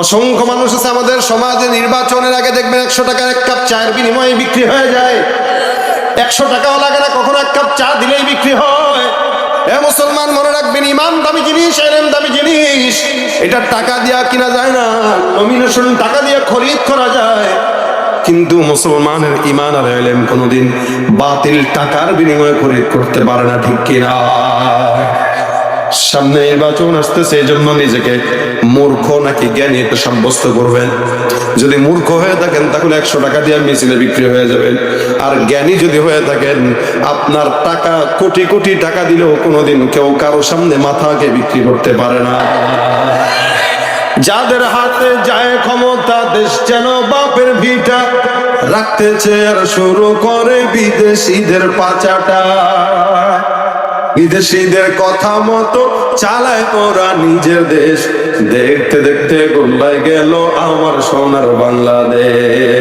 অসংখ্য মানুষ আছে আমাদের সমাজে, নির্বাচনের আগে দেখবেন 100 টাকার এক কাপ চায়ের বিনিময়ে বিক্রি হয়ে যায়। 100 টাকাও লাগে না, কখনো এক কাপ চা দিলেই বিক্রি হয়। এ মুসলমান, মনে রাখবেন, ইমান দামি জিনিস, এলেম দামি জিনিস। এটা টাকা দিয়া কিনা যায় না, নমিনেশন টাকা দিয়ে খরিদ করা যায়, কিন্তু মুসলমানের ইমান আর এলেম কোনোদিন বাতিল টাকার বিনিময়ে খরিদ করতে পারে না, ঠিক কিনা? সামনে নির্বাচন আসতেছে, এই জন্য নিজেকে মূর্খ নাকি জ্ঞানী এটা সাব্যস্ত করবেন। যদি মূর্খ হয়ে থাকেন তাহলে 100 টাকা দিয়ে মিছিলে বিক্রি হয়ে যাবেন, আর জ্ঞানী যদি হয়ে থাকেন আপনার টাকা কোটি কোটি টাকা দিলেও কোনোদিন কেউ কারো সামনে মাথাকে বিক্রি করতে পারে না। যাদের হাতে যায় ক্ষমতা, দেশ যেন বাপের ভিটা, রাখতেছে আর শুরু করে বিদেশিদের পাচাটা। বিদেশিদের কথা মতো চালায় ওরা নিজের দেশ, দেখতে দেখতে গোল্লায় গেল আমার সোনার বাংলাদেশ।